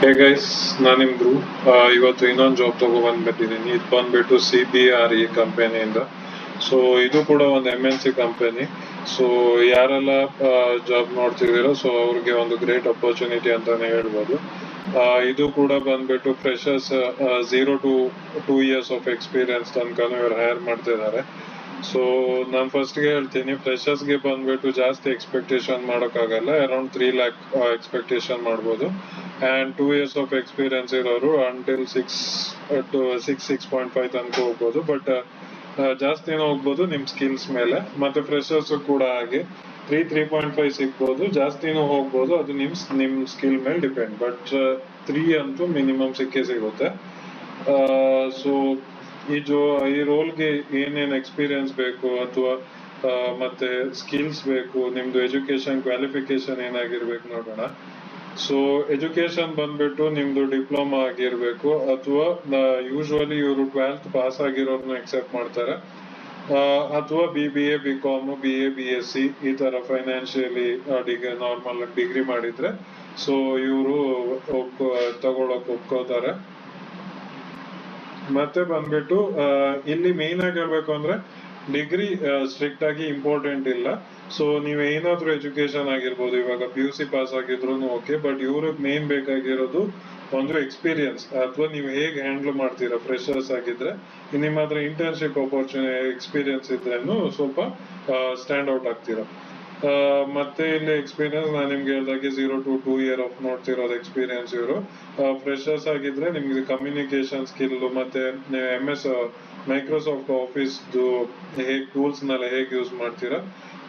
Hey guys, ನಾನು ನಿಮ್ ಧ್ರುವ್. ಇವತ್ತು ಇನ್ನೊಂದು ಜಾಬ್ ಬಂದಿದ್ದೀನಿ. ಇದು ಬಂದ್ಬಿಟ್ಟು CBRE ಕಂಪನಿಯಿಂದ. ಸೊ ಇದು ಕೂಡ ಒಂದು MNC ಕಂಪನಿ. ಸೊ ಯಾರೆಲ್ಲ ಜಾಬ್ ನೋಡ್ತಿದ್ದೀರೋ ಸೊ ಅವ್ರಿಗೆ ಒಂದು ಗ್ರೇಟ್ ಅಪರ್ಚುನಿಟಿ ಅಂತಾನೆ ಹೇಳ್ಬೋದು. ಇದು ಕೂಡ ಬಂದ್ಬಿಟ್ಟು freshers 0 to 2 years of experience ತನಕನೂ ಇವ್ರು ಹೈರ್ ಮಾಡ್ತಿದ್ದಾರೆ. ಸೊ ನಾನು ಫಸ್ಟ್ಗೆ ಹೇಳ್ತೀನಿ, ಫ್ರೆಶರ್ಸ್ಗೆ ಬಂದ್ಬಿಟ್ಟು ಜಾಸ್ತಿ ಎಕ್ಸ್ಪೆಕ್ಟೇಷನ್ ಮಾಡೋಕ್ಕಾಗಲ್ಲ. ಅರೌಂಡ್ 3 lakh ಎಕ್ಸ್ಪೆಕ್ಟೇಷನ್ ಮಾಡ್ಬೋದು. ಆ್ಯಂಡ್ 2 years ಆಫ್ ಎಕ್ಸ್ಪೀರಿಯನ್ಸ್ ಇರೋರು ಅಂಟಿಲ್ 6.5 ತನಕ ಹೋಗ್ಬೋದು. ಬಟ್ ಜಾಸ್ತಿನೂ ಹೋಗ್ಬೋದು ನಿಮ್ಮ ಸ್ಕಿಲ್ಸ್ ಮೇಲೆ. ಮತ್ತೆ ಫ್ರೆಶರ್ಸ್ ಕೂಡ ಹಾಗೆ 3.5 ಸಿಗ್ಬೋದು, ಜಾಸ್ತಿನೂ ಹೋಗ್ಬೋದು. ಅದು ನಿಮ್ ಸ್ಕಿಲ್ ಮೇಲೆ ಡಿಪೆಂಡ್. ಬಟ್ 3 ಅಂತೂ ಮಿನಿಮಮ್ ಸಿಕ್ಕೇ ಸಿಗುತ್ತೆ. ಸೊ ಈ ರೋಲ್ಗೆ ಏನೇನು ಎಕ್ಸ್ಪೀರಿಯನ್ಸ್ ಬೇಕು ಅಥವಾ ಮತ್ತೆ ಸ್ಕಿಲ್ಸ್ ಬೇಕು, ನಿಮ್ದು ಎಜುಕೇಶನ್ ಕ್ವಾಲಿಫಿಕೇಶನ್ ಏನಾಗಿರ್ಬೇಕು ನೋಡೋಣ. ಸೊ ಎಜುಕೇಶನ್ ಬಂದ್ಬಿಟ್ಟು ನಿಮ್ದು ಡಿಪ್ಲೊಮಾ ಆಗಿರ್ಬೇಕು, ಅಥವಾ ಯೂಶುವಲಿ ಇವರು 12th ಪಾಸ್ ಆಗಿರೋರ್ನ ಎಕ್ಸೆಪ್ಟ್ ಮಾಡ್ತಾರೆ, ಅಥವಾ BBA BCom BA BSc ಈ ತರ ಫೈನಾನ್ಷಿಯಲಿ ನಾರ್ಮಲ್ ಡಿಗ್ರಿ ಮಾಡಿದ್ರೆ ಸೊ ಇವರು ತಗೊಳಕ್ ಒಪ್ಕೋತಾರೆ. ಮತ್ತೆ ಬಂದ್ಬಿಟ್ಟು ಇಲ್ಲಿ ಮೇನ್ ಆಗಿ ಹೇಳ್ಬೇಕು ಅಂದ್ರೆ ಡಿಗ್ರಿ ಸ್ಟ್ರಿಕ್ಟ್ ಆಗಿ ಇಂಪಾರ್ಟೆಂಟ್ ಇಲ್ಲ. ಸೊ ನೀವು ಏನಾದ್ರೂ ಎಜುಕೇಶನ್ ಆಗಿರ್ಬೋದು, ಇವಾಗ PUC ಪಾಸ್ ಆಗಿದ್ರು ಓಕೆ. ಬಟ್ ಇವ್ರಿಗೆ ಮೇನ್ ಬೇಕಾಗಿರೋದು ಒಂದು ಎಕ್ಸ್ಪೀರಿಯನ್ಸ್, ಅಥವಾ ನೀವು ಹೇಗೆ ಹ್ಯಾಂಡಲ್ ಮಾಡ್ತೀರಾ. ಫ್ರೆಶರ್ಸ್ ಆಗಿದ್ರೆ ನಿಮ್ಮ ಹತ್ರ ಇಂಟರ್ನ್ಶಿಪ್ ಆಪರ್ಚುನಿಟಿ ಎಕ್ಸ್ಪೀರಿಯನ್ಸ್ ಇದ್ರೇನು ಸ್ವಲ್ಪ ಸ್ಟ್ಯಾಂಡ್ ಔಟ್ ಆಗ್ತೀರಾ. ಮತ್ತೆ ಇಲ್ಲಿ ಎಕ್ಸ್ಪೀರಿಯನ್ಸ್ ನಾನು ನಿಮ್ಗೆ ಹೇಳ್ದಾಗೆ 0 to 2 year ಆಫ್ ನೋಡ್ತಿರೋದು ಎಕ್ಸ್ಪೀರಿಯನ್ಸ್. ಇವರು ಫ್ರೆಶರ್ಸ್ ಆಗಿದ್ರೆ ನಿಮ್ಗೆ ಕಮ್ಯುನಿಕೇಶನ್ ಸ್ಕಿಲ್, ಮತ್ತೆ MS ಮೈಕ್ರೋಸಾಫ್ಟ್ ಆಫೀಸ್ ಹೇಗ್ ಟೂಲ್ಸ್ ನೆಲ್ಲ ಹೇಗೆ ಯೂಸ್ ಮಾಡ್ತೀರಾ,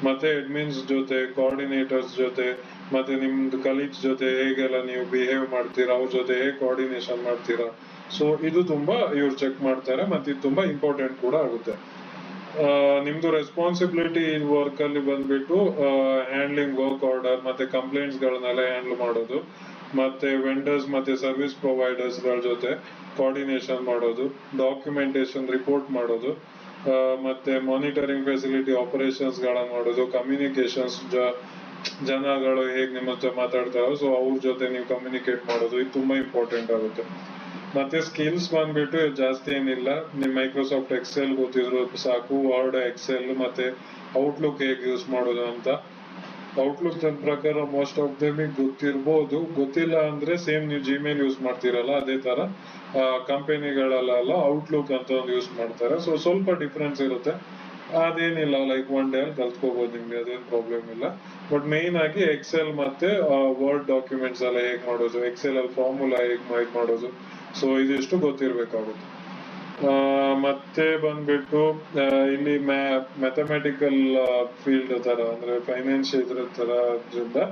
ಮತ್ತೆ ಅಡ್ಮಿನ್ಸ್ ಜೊತೆ, ಕೋಆರ್ಡಿನೇಟರ್ಸ್ ಜೊತೆ, ಮತ್ತೆ ನಿಮ್ದು ಕಲೀಗ್ಸ್ ಜೊತೆ ಹೇಗೆಲ್ಲ ನೀವು ಬಿಹೇವ್ ಮಾಡ್ತೀರಾ, ಅವ್ರ ಜೊತೆ ಹೇಗೆ ಕೋಆರ್ಡಿನೇಷನ್ ಮಾಡ್ತೀರಾ. ಸೊ ಇದು ತುಂಬಾ ಇವ್ರು ಚೆಕ್ ಮಾಡ್ತಾರೆ, ಮತ್ತೆ ಇದು ತುಂಬಾ ಇಂಪಾರ್ಟೆಂಟ್ ಕೂಡ ಆಗುತ್ತೆ. ನಿಮ್ದು ರೆಸ್ಪಾನ್ಸಿಬಿಲಿಟಿ ವರ್ಕ್ ಅಲ್ಲಿ ಬಂದ್ಬಿಟ್ಟು ಹ್ಯಾಂಡ್ಲಿಂಗ್ ವರ್ಕ್ ಆರ್ಡರ್ ಮತ್ತೆ ಕಂಪ್ಲೇಂಟ್ಸ್ ಗಳನ್ನೆಲ್ಲ ಹ್ಯಾಂಡಲ್ ಮಾಡೋದು, ಮತ್ತೆ ವೆಂಡರ್ಸ್ ಮತ್ತೆ ಸರ್ವಿಸ್ ಪ್ರೊವೈಡರ್ಸ್ ಗಳ ಜೊತೆ ಕೋಆರ್ಡಿನೇಷನ್ ಮಾಡೋದು, ಡಾಕ್ಯುಮೆಂಟೇಶನ್ ರಿಪೋರ್ಟ್ ಮಾಡೋದು, ಮತ್ತೆ ಮಾನಿಟರಿಂಗ್ ಫೆಸಿಲಿಟಿ ಆಪರೇಷನ್ಸ್ ಗಳನ್ನ ಮಾಡೋದು, ಕಮ್ಯುನಿಕೇಶನ್ಸ್ ಜನಗಳು ಹೇಗ್ ನಿಮ್ಮ ಹತ್ರ ಮಾತಾಡ್ತಾರೋ ಸೊ ಅವ್ರ ಜೊತೆ ನೀವು ಕಮ್ಯುನಿಕೇಟ್ ಮಾಡೋದು, ಇದು ತುಂಬಾ ಇಂಪಾರ್ಟೆಂಟ್ ಆಗುತ್ತೆ. ಮತ್ತೆ ಸ್ಕಿಲ್ಸ್ ಬಂದ್ಬಿಟ್ಟು ಜಾಸ್ತಿ ಏನಿಲ್ಲ, ನಿಮ್ ಮೈಕ್ರೋಸಾಫ್ಟ್ ಎಕ್ಸೆಲ್ ಗೊತ್ತಿದ್ರು ಸಾಕು, ವರ್ಡ್, ಎಕ್ಸೆಲ್ ಮತ್ತೆ ಔಟ್ಲುಕ್ ಹೇಗೆ ಯೂಸ್ ಮಾಡೋದು ಅಂತ. ಔಟ್ಲುಕ್ ನನ್ನ ಪ್ರಕಾರ ಮೋಸ್ಟ್ ಆಫ್ ದಮ್ ಗೊತ್ತಿರ್ಬೋದು, ಗೊತ್ತಿಲ್ಲ ಅಂದ್ರೆ ಸೇಮ್ ನೀವು Gmail ಯೂಸ್ ಮಾಡ್ತೀರಲ್ಲ ಅದೇ ತರ ಕಂಪನಿಗಳೆಲ್ಲ ಔಟ್ಲುಕ್ ಅಂತ ಒಂದು ಯೂಸ್ ಮಾಡ್ತಾರೆ. ಸೊ ಸ್ವಲ್ಪ ಡಿಫ್ರೆನ್ಸ್ ಇರುತ್ತೆ, ಅದೇನಿಲ್ಲ, ಲೈಕ್ 1 day ಅಲ್ಲಿ ಕಲ್ತ್ಕೋಬಹುದು, ನಿಮ್ಗೆ ಅದೇನು ಪ್ರಾಬ್ಲಮ್ ಇಲ್ಲ. ಬಟ್ ಮೇನ್ ಆಗಿ ಎಕ್ಸೆಲ್ ಮತ್ತೆ ವರ್ಡ್ ಡಾಕ್ಯುಮೆಂಟ್ಸ್ ಎಲ್ಲ ಹೇಗ್ ಮಾಡೋದು, ಎಕ್ಸೆಲ್ ಅಲ್ಲಿ ಫಾರ್ಮುಲಾ ಹೇಗ್ ಮಾಡೋದು, ಸೊ ಇದಿಷ್ಟು ಗೊತ್ತಿರ್ಬೇಕಾಗುತ್ತೆ. ಮತ್ತೆ ಬಂದ್ಬಿಟ್ಟು ಇಲ್ಲಿ ಮ್ಯಾಥಮೆಟಿಕಲ್ ಫೀಲ್ಡ್ ತರ ಅಂದ್ರೆ ಫೈನಾನ್ಷಿಯಲ್ ಇದ್ರ ತರ.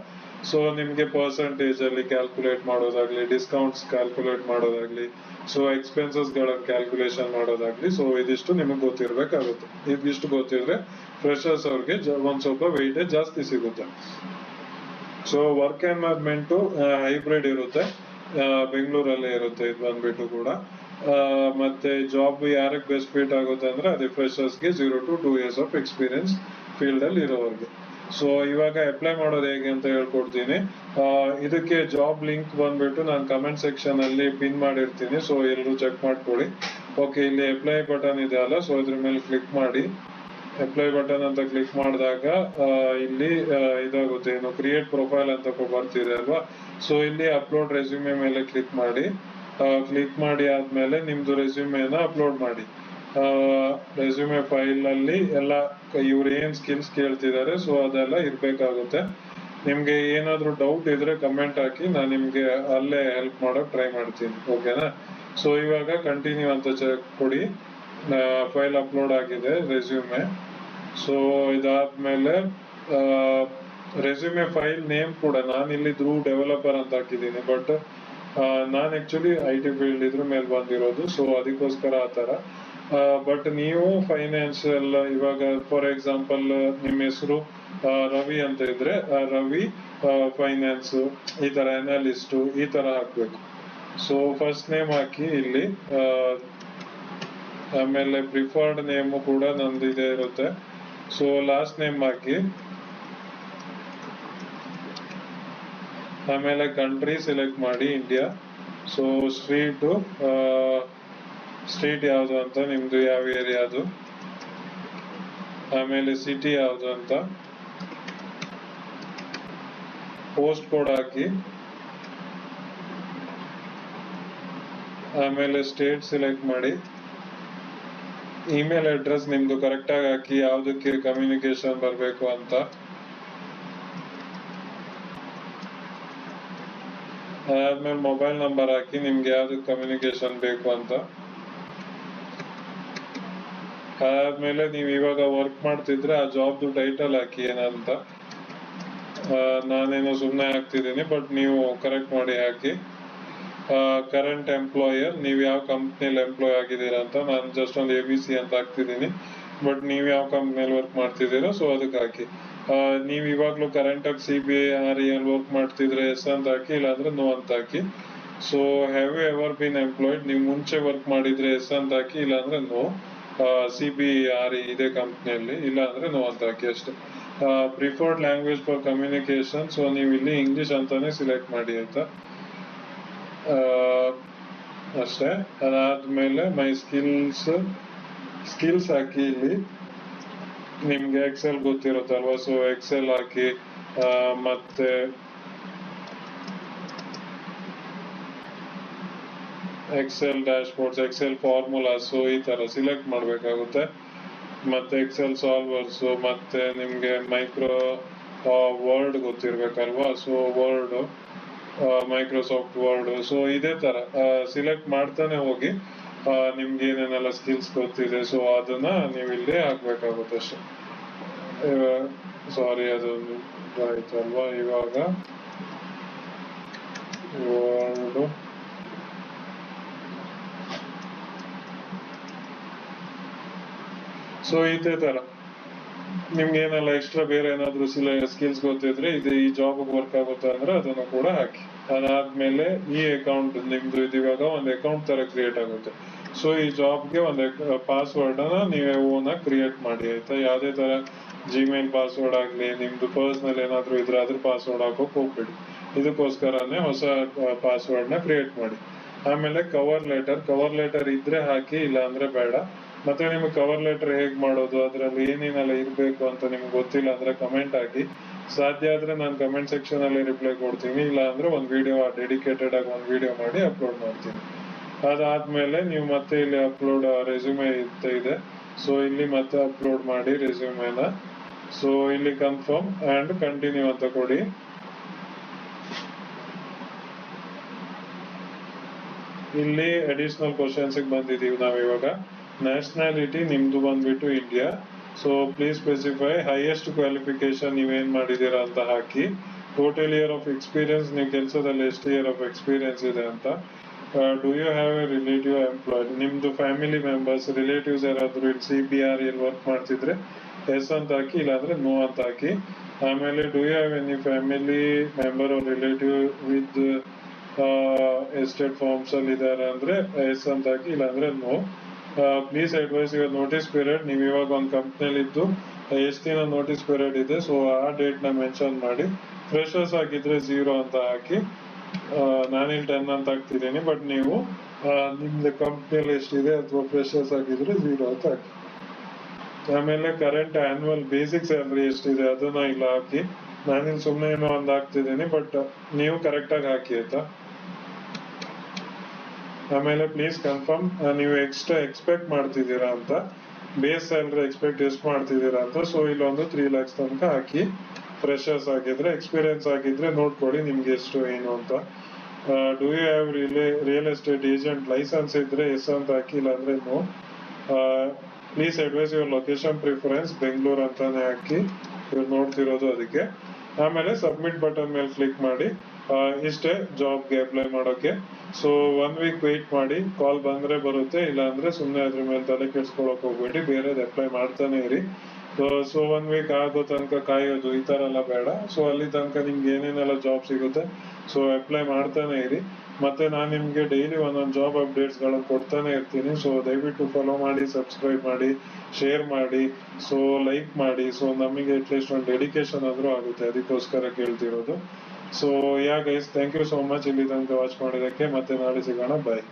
ಸೊ ನಿಮ್ಗೆ ಪರ್ಸೆಂಟೇಜ್ ಅಲ್ಲಿ ಕ್ಯಾಲ್ಕುಲೇಟ್ ಮಾಡೋದಾಗ್ಲಿ, ಡಿಸ್ಕೌಂಟ್ಸ್ ಕ್ಯಾಲ್ಕುಲೇಟ್ ಮಾಡೋದಾಗ್ಲಿ, ಸೊ ಎಕ್ಸ್ಪೆನ್ಸಸ್ ಗಳನ್ನ ಕ್ಯಾಲ್ಕುಲೇಷನ್ ಮಾಡೋದಾಗ್ಲಿ, ಸೊ ಇದಿಷ್ಟು ನಿಮಗೆ ಗೊತ್ತಿರ್ಬೇಕಾಗುತ್ತೆ. ಇದಿಷ್ಟು ಗೊತ್ತಿದ್ರೆ ಫ್ರೆಶರ್ಸ್ ಅವ್ರಿಗೆ ಒಂದ್ ಸ್ವಲ್ಪ ವೆಯ್ಟೇಜ್ ಜಾಸ್ತಿ ಸಿಗುತ್ತೆ. ಸೊ ವರ್ಕ್ ಎನ್ವೈರನ್ಮೆಂಟ್ ಹೈಬ್ರಿಡ್ ಇರುತ್ತೆ, ಬೆಂಗಳೂರಲ್ಲೇ ಇರುತ್ತೆ ಇದು ಬಂದ್ಬಿಟ್ಟು ಕೂಡ. ಮತ್ತೆ ಜಾಬ್ ಯಾರಿಗೆ ಬೆಸ್ಟ್ ಫಿಟ್ ಆಗುತ್ತೆ ಅಂದ್ರೆ ಅದೇ ಫ್ರೆಶರ್ಸ್ಗೆ 0 to 2 years of experience field ಅಲ್ಲಿ ಇರೋರಿಗೆ. ಸೊ ಇವಾಗ ಅಪ್ಲೈ ಮಾಡೋದು ಹೇಗೆ ಅಂತ ಹೇಳ್ಕೊಡ್ತೀನಿ. ಇದಕ್ಕೆ ಜಾಬ್ ಲಿಂಕ್ ಬಂದ್ಬಿಟ್ಟು ನಾನು ಕಮೆಂಟ್ ಸೆಕ್ಷನ್ ಅಲ್ಲಿ ಪಿನ್ ಮಾಡಿರ್ತೀನಿ, ಸೊ ಎಲ್ಲರೂ ಚೆಕ್ ಮಾಡ್ಕೊಳ್ಳಿ. ಓಕೆ, ಇಲ್ಲಿ ಅಪ್ಲೈ ಬಟನ್ ಇದೆ ಅಲ್ಲ, ಸೊ ಇದ್ರ ಮೇಲೆ ಕ್ಲಿಕ್ ಮಾಡಿ. ಅಪ್ಲೈ ಬಟನ್ ಅಂತ ಕ್ಲಿಕ್ ಮಾಡಿದಾಗ ಇಲ್ಲಿ ಇದಾಗುತ್ತೆ, ಏನು ಕ್ರಿಯೇಟ್ ಪ್ರೊಫೈಲ್ ಅಂತ ಬರ್ತಿದೆ ಅಲ್ವಾ. ಸೊ ಇಲ್ಲಿ ಅಪ್ಲೋಡ್ ರೆಸ್ಯೂಮೆ ಮೇಲೆ ಕ್ಲಿಕ್ ಮಾಡಿ. ಕ್ಲಿಕ್ ಮಾಡಿ ಆದ್ಮೇಲೆ ನಿಮ್ದು ರೆಸ್ಯೂಮೆನ ಅಪ್ಲೋಡ್ ಮಾಡಿ. ರೆಸ್ಯೂಮೆ ಫೈಲ್ ಅಲ್ಲಿ ಎಲ್ಲ ಇವ್ರು ಏನ್ ಸ್ಕಿಲ್ಸ್ ಕೇಳ್ತಿದ್ದಾರೆ ಸೊ ಅದೆಲ್ಲ ಇರ್ಬೇಕಾಗುತ್ತೆ. ನಿಮ್ಗೆ ಏನಾದ್ರೂ ಡೌಟ್ ಇದ್ರೆ ಕಮೆಂಟ್ ಹಾಕಿ, ನಾನು ನಿಮ್ಗೆ ಅಲ್ಲೇ ಹೆಲ್ಪ್ ಮಾಡೋಕ್ ಟ್ರೈ ಮಾಡ್ತೀನಿ, ಓಕೆನಾ. ಸೊ ಇವಾಗ ಕಂಟಿನ್ಯೂ ಅಂತ ಕೊಡಿ. ಫೈಲ್ ಅಪ್ಲೋಡ್ ಆಗಿದೆ ರೆಸ್ಯೂಮೆ. ಸೊ ಇದಾದ್ಮೇಲೆ ರೆಸ್ಯೂಮೆ ಫೈಲ್ ನೇಮ್ ಕೂಡ ನಾನು ಇಲ್ಲಿ ಧ್ರುವ್ ಡೆವಲಪರ್ ಅಂತ ಹಾಕಿದ್ದೀನಿ, ಬಟ್ ನಾನು ಆಕ್ಚುಲಿ IT ಫೀಲ್ಡ್ ಇದ್ರ ಮೇಲೆ ಬಂದಿರೋದು, ಸೊ ಅದಕ್ಕೋಸ್ಕರ ಆ ತರ. ಬಟ್ ನೀವು ಫೈನಾನ್ಷಿಯಲ್, ಇವಾಗ ಫಾರ್ ಎಕ್ಸಾಂಪಲ್ ನಿಮ್ಮ ಹೆಸರು ರವಿ ಅಂತ ಇದ್ರೆ ರವಿ ಫೈನಾನ್ಸ್ ಈ ತರ ಅನಾಲಿಸ್ಟ್ ಈ ತರ ಹಾಕ್ಬೇಕು. ಸೊ ಫಸ್ಟ್ ನೇಮ್ ಹಾಕಿ ಇಲ್ಲಿ, ಆಮೇಲೆ ಪ್ರಿಫರ್ಡ್ ನೇಮ್ ಕೂಡ ನಂದು ಇದೇ ಇರುತ್ತೆ. ಸೊ ಲಾಸ್ಟ್ ನೇಮ್ ಹಾಕಿ, ಆಮೇಲೆ ಕಂಟ್ರಿ ಸೆಲೆಕ್ಟ್ ಮಾಡಿ ಇಂಡಿಯಾ, ಸೊ ಸ್ಟ್ರೀಟ್ ಯಾವುದು ಅಂತ, ನಿಮ್ದು ಯಾವ ಏರಿಯಾದು, ಆಮೇಲೆ ಸಿಟಿ ಯಾವುದು ಅಂತ, ಪೋಸ್ಟ್ ಕೋಡ್ ಹಾಕಿ, ಆಮೇಲೆ ಸ್ಟೇಟ್ ಸೆಲೆಕ್ಟ್ ಮಾಡಿ, ಇಮೇಲ್ ಅಡ್ರೆಸ್ ನಿಮ್ದು ಕರೆಕ್ಟ್ ಆಗಿ ಹಾಕಿ, ಯಾವ್ದಕ್ಕೆ ಕಮ್ಯುನಿಕೇಶನ್ ಬರಬೇಕು ಅಂತ. ಅದಾದ್ಮೇಲೆ ಮೊಬೈಲ್ ನಂಬರ್ ಹಾಕಿ, ನಿಮ್ಗೆ ಯಾವ್ದಕ್ಕೆ ಕಮ್ಯುನಿಕೇಶನ್ ಬೇಕು ಅಂತ. ಅದಾದ್ಮೇಲೆ ನೀವು ಇವಾಗ ವರ್ಕ್ ಮಾಡ್ತಿದ್ರೆ ಆ ಜಾಬ್ದು ಟೈಟಲ್ ಹಾಕಿ ಏನಂತ. ನಾನೇನೋ ಸುಮ್ಮನೆ ಹಾಕ್ತಿದ್ದೀನಿ, ಬಟ್ ನೀವು ಕರೆಕ್ಟ್ ಮಾಡಿ ಹಾಕಿ. ಕರೆಂಟ್ ಎಂಪ್ಲಾಯರ್, ನೀವು ಯಾವ ಕಂಪ್ನಿಯಲ್ಲಿ ಎಂಪ್ಲಾಯ್ ಆಗಿದ್ದೀರಾ ಅಂತ. ನಾನು ಜಸ್ಟ್ ಒಂದು ABC ಅಂತ ಹಾಕ್ತಿದ್ದೀನಿ, ಬಟ್ ನೀವು ಯಾವ ಕಂಪ್ನಿಯಲ್ಲಿ ವರ್ಕ್ ಮಾಡ್ತಿದ್ದೀರಾ ಸೊ ಅದಕ್ಕೆ ಹಾಕಿ. ನೀವು ಇವಾಗ್ಲೂ ಕರೆಂಟ್ ಆಗಿ CBI RE ಅಲ್ಲಿ ವರ್ಕ್ ಮಾಡ್ತಿದ್ರೆ ಎಸ್ ಅಂತ ಹಾಕಿ, ಇಲ್ಲಾಂದ್ರೆ ನೋ ಅಂತ ಹಾಕಿ. So have you ever been employed, ನೀವು ಮುಂಚೆ ವರ್ಕ್ ಮಾಡಿದ್ರೆ ಎಸ್ ಅಂತ ಹಾಕಿ, ಇಲ್ಲಾಂದ್ರೆ ನೋ. CBI RE ಇದೇ ಕಂಪ್ನಿಯಲ್ಲಿ, ಇಲ್ಲ ಅಂದ್ರೆ ನೋ ಅಂತ ಹಾಕಿ ಅಷ್ಟೇ. Preferred language for communication, so ನೀವು ಇಲ್ಲಿ ಇಂಗ್ಲಿಷ್ ಅಂತಾನೆ ಸಿಲೆಕ್ಟ್ ಮಾಡಿ ಆಯ್ತಾ. ಅಷ್ಟೇ. ಅದಾದ್ಮೇಲೆ ಮೈ ಸ್ಕಿಲ್ಸ್ ಹಾಕಿ. ಇಲ್ಲಿ ನಿಮ್ಗೆ ಎಕ್ಸೆಲ್ ಗೊತ್ತಿರುತ್ತಲ್ವಾ, ಸೊ ಎಕ್ಸೆಲ್ ಹಾಕಿ. ಮತ್ತೆ Excel dashboards, Excel formula, so ಈ ತರ ಸಿಲೆಕ್ಟ್ ಮಾಡ್ಬೇಕಾಗುತ್ತೆ. ಮತ್ತೆ ಎಕ್ಸೆಲ್ ಸಾಲ್ವರ್ಸ್, ಮತ್ತೆ ನಿಮ್ಗೆ ಮೈಕ್ರೋ ವರ್ಡ್ ಗೊತ್ತಿರ್ಬೇಕಲ್ವಾ, so Word, Microsoft Word, so ಇದೇ ತರ ಸಿಲೆಕ್ಟ್ ಮಾಡ್ತಾನೆ ಹೋಗಿ. ನಿಮ್ಗೆ ಏನೇನೆಲ್ಲ ಸ್ಕಿಲ್ಸ್ ಗೊತ್ತಿದೆ ಸೊ ಅದನ್ನ ನೀವು ಇಲ್ಲಿ ಹಾಕ್ಬೇಕಾಗುತ್ತೆ ಅಷ್ಟೇ. ಸಾರಿ, ಅದೊಂದು ಆಯ್ತಲ್ವಾ. ಇವಾಗ ವರ್ಡ್, ಸೊ ಇದೇ ತರ ನಿಮ್ಗೆ ಏನೆಲ್ಲ ಎಕ್ಸ್ಟ್ರಾ ಬೇರೆ ಏನಾದ್ರು ಸ್ಕಿಲ್ಸ್ ಗೊತ್ತಿದ್ರೆ ಇದು ಈ ಜಾಬ್ ವರ್ಕ್ ಆಗುತ್ತೆ ಅಂದ್ರೆ ಅದನ್ನು ಕೂಡ ಹಾಕಿ. ಅದಾದ್ಮೇಲೆ ಈ ಅಕೌಂಟ್ ನಿಮ್ದು ಇದು ಇವಾಗ ಒಂದು ಅಕೌಂಟ್ ತರ ಕ್ರಿಯೇಟ್ ಆಗುತ್ತೆ. ಸೊ ಈ ಜಾಬ್ಗೆ ಒಂದು ಪಾಸ್ವರ್ಡ್ ಅನ್ನ ನೀವೇ ಓನ್ ಆಗಿ ಕ್ರಿಯೇಟ್ ಮಾಡಿ ಆಯ್ತಾ. ಯಾವ್ದೇ ತರ ಜಿಮೇಲ್ ಪಾಸ್ವರ್ಡ್ ಆಗ್ಲಿ, ನಿಮ್ದು ಪರ್ಸನಲ್ ಏನಾದ್ರು ಇದ್ರೆ ಅದ್ರ ಪಾಸ್ವರ್ಡ್ ಹಾಕೋಕ್ ಹೋಗ್ಬೇಡಿ. ಇದಕ್ಕೋಸ್ಕರನೇ ಹೊಸ ಪಾಸ್ವರ್ಡ್ ನ ಕ್ರಿಯೇಟ್ ಮಾಡಿ. ಆಮೇಲೆ ಕವರ್ ಲೆಟರ್ ಇದ್ರೆ ಹಾಕಿ, ಇಲ್ಲ ಅಂದ್ರೆ ಬೇಡ. ಮತ್ತೆ ನಿಮ್ಗೆ ಕವರ್ ಲೆಟರ್ ಹೇಗ್ ಮಾಡೋದು, ಅದ್ರಲ್ಲಿ ಏನೇನೆಲ್ಲ ಇರ್ಬೇಕು ಅಂತ ನಿಮ್ಗೆ ಗೊತ್ತಿಲ್ಲ ಅಂದ್ರೆ ಕಮೆಂಟ್ ಹಾಕಿ. ಸಾಧ್ಯ ಆದ್ರೆ ನಾನು ಕಮೆಂಟ್ ಸೆಕ್ಷನ್ ಅಲ್ಲಿ ರಿಪ್ಲೈ ಕೊಡ್ತೀನಿ, ಇಲ್ಲ ಅಂದ್ರೆ ಒಂದು ವಿಡಿಯೋ ಡೆಡಿಕೇಟೆಡ್ ಆಗಿ ಒಂದು ವಿಡಿಯೋ ಮಾಡಿ ಅಪ್ಲೋಡ್ ಮಾಡ್ತೀನಿ. ಅದಾದ್ಮೇಲೆ ನೀವು ಮತ್ತೆ ಇಲ್ಲಿ ಅಪ್ಲೋಡ್ ರೆಸ್ಯೂಮೆ ಇದೆ, ಸೊ ಇಲ್ಲಿ ಮತ್ತೆ ಅಪ್ಲೋಡ್ ಮಾಡಿ ರೆಸ್ಯೂಮೆನ. ಸೊ ಇಲ್ಲಿ ಕನ್ಫರ್ಮ್ ಅಂಡ್ ಕಂಟಿನ್ಯೂ ಅಂತ ಕೊಡಿ. ಇಲ್ಲಿ ಅಡಿಷನಲ್ ಕ್ವಶನ್ಸ್ ಬಂದಿದೀವಿ ನಾವ್ ಇವಾಗ. ನ್ಯಾಷನಾಲಿಟಿ ನಿಮ್ದು ಬಂದ್ಬಿಟ್ಟು India. So please specify highest qualification ನೀವೇನ್ ಮಾಡಿದೀರಾ ಅಂತ ಹಾಕಿ. ಟೋಟಲ್ ಇಯರ್ ಆಫ್ ಎಕ್ಸ್ಪೀರಿಯನ್ಸ್, ನೀವು ಕೆಲಸದಲ್ಲಿ ಎಷ್ಟು ಇಯರ್ ಆಫ್ ಎಕ್ಸ್ಪೀರಿಯನ್ಸ್ ಇದೆ ಅಂತ. Do you have a relative employed, ನಿಮ್ದು ಫ್ಯಾಮಿಲಿ ಮೆಂಬರ್ಸ್ ರಿಲೇಟಿವ್ಸ್ ಯಾರಾದ್ರು ಇಲ್ಲಿ CBI RE ವರ್ಕ್ ಮಾಡ್ತಿದ್ರೆ ಎಸ್ ಅಂತ ಹಾಕಿ, ಇಲ್ಲಾಂದ್ರೆ ನೋ ಅಂತ ಹಾಕಿ. ಆಮೇಲೆ do you have any family member or relative with estate farms ಅಲ್ಲಿ ಇದಾರೆ ಅಂದ್ರೆ ಎಸ್ ಅಂತ ಹಾಕಿ, ಇಲ್ಲಾಂದ್ರೆ no. Please advise your notice period, ನೀವು ಇವಾಗ ಒಂದು ಕಂಪ್ನಿಯಲ್ಲಿ ಇದ್ದು ಎಷ್ಟು ದಿನ ನೋಟಿಸ್ ಪೀರಿಯಡ್ ಇದೆ ಸೊ ಆ ಡೇಟ್ ನ ಮೆನ್ಷನ್ ಮಾಡಿ. ಫ್ರೆಶರ್ಸ್ ಆಗಿದ್ರೆ 0 ಅಂತ ಹಾಕಿ. ನಾನಿಲ್ಲಿ 10 ಅಂತ ಹಾಕ್ತಿದ್ದೀನಿ, ಬಟ್ ನೀವು ನಿಮ್ದು ಕಂಪ್ನಿಯಲ್ಲಿ ಎಷ್ಟಿದೆ ಅಥವಾ ಫ್ರೆಶರ್ಸ್ ಆಗಿದ್ರೆ 0 ಅಂತ ಹಾಕಿ. ಆಮೇಲೆ ಕರೆಂಟ್ ಆನ್ಯುವಲ್ ಬೇಸಿಕ್ ಸ್ಯಾಲರಿ ಎಷ್ಟಿದೆ ಅದನ್ನ ಇಲ್ಲ ಹಾಕಿ. ನಾನಿಲ್ಲಿ ಸುಮ್ಮನೆ ಏನೋ ಒಂದು ಹಾಕ್ತಿದ್ದೀನಿ, ಬಟ್ ನೀವು ಕರೆಕ್ಟ್ ಆಗಿ ಹಾಕಿ ಆಯ್ತಾ. ಆಮೇಲೆ ಪ್ಲೀಸ್ ಕನ್ಫರ್ಮ್ ನೀವು ಎಕ್ಸ್ಟ್ರಾ ಎಕ್ಸ್ಪೆಕ್ಟ್ ಮಾಡ್ತಿದ್ದೀರಾ ಅಂತ, ಬೇಸ್ ಸ್ಯಾಲರಿ ಎಕ್ಸ್ಪೆಕ್ಟ್ ಎಷ್ಟು ಮಾಡ್ತಿದ್ದೀರಾ ಅಂತ. ಸೊ ಇಲ್ಲೊಂದು 3 lakhs ತನಕ ಹಾಕಿ. ಫ್ರೆಶರ್ಸ್ ಆಗಿದ್ರೆ, ಎಕ್ಸ್ಪೀರಿಯನ್ಸ್ ಆಗಿದ್ರೆ ನೋಡ್ಕೊಳ್ಳಿ ನಿಮ್ಗೆ ಎಷ್ಟು ಏನು ಅಂತ. Do you have real estate agent licence ಇದ್ರೆ ಎಸ್ ಅಂತ ಹಾಕಿ, ಇಲ್ಲಾಂದ್ರೆ no. Please advise your location preference, Bengaluru ಅಂತಾನೆ ಹಾಕಿ, ಇವ್ರು ನೋಡ್ತಿರೋದು ಅದಕ್ಕೆ. ಆಮೇಲೆ ಸಬ್ಮಿಟ್ ಬಟನ್ ಮೇಲೆ ಕ್ಲಿಕ್ ಮಾಡಿ. ಇಷ್ಟೇ ಜಾಬ್ಗೆ ಅಪ್ಲೈ ಮಾಡೋಕೆ. ಸೊ 1 week ವೇಟ್ ಮಾಡಿ, ಕಾಲ್ ಬಂದ್ರೆ ಬರುತ್ತೆ, ಇಲ್ಲ ಅಂದ್ರೆ ಸುಮ್ಮನೆ ಅದ್ರ ಮೇಲೆ ತಲೆ ಕೆಡ್ಸ್ಕೊಳಕ್ ಹೋಗ್ಬೇಡಿ, ಬೇರೆದ್ ಅಪ್ಲೈ ಮಾಡ್ತಾನೆ ಇರಿ. ಸೊ 1 week ಆಗೋ ತನಕ ಕಾಯೋದು ಈ ತರ ಎಲ್ಲ ಬೇಡ. ಸೊ ಅಲ್ಲಿ ತನಕ ನಿಮ್ಗೆ ಏನೇನೆಲ್ಲ ಜಾಬ್ ಸಿಗುತ್ತೆ ಸೊ ಅಪ್ಲೈ ಮಾಡ್ತಾನೆ ಇರಿ. ಮತ್ತೆ ನಾನು ನಿಮ್ಗೆ ಡೈಲಿ ಒಂದೊಂದು ಜಾಬ್ ಅಪ್ಡೇಟ್ಸ್ ಗಳನ್ನ ಕೊಡ್ತಾನೆ ಇರ್ತೀನಿ. ಸೊ ದಯವಿಟ್ಟು ಫಾಲೋ ಮಾಡಿ, ಸಬ್ಸ್ಕ್ರೈಬ್ ಮಾಡಿ, ಶೇರ್ ಮಾಡಿ, ಸೊ ಲೈಕ್ ಮಾಡಿ. ಸೊ ನಮಗೆ ಅಟ್ಲೀಸ್ಟ್ ಒಂದು ಡೆಡಿಕೇಶನ್ ಆದ್ರೂ ಆಗುತ್ತೆ, ಅದಕ್ಕೋಸ್ಕರ ಕೇಳ್ತಿರೋದು. So yeah guys, thank you so much ಇಲ್ಲಿ ತನಕ ವಾಚ್ ಮಾಡಿದ್ದಕ್ಕೆ. ಮತ್ತೆ ನಾಳೆ ಸಿಗೋಣ, ಬಾಯ್.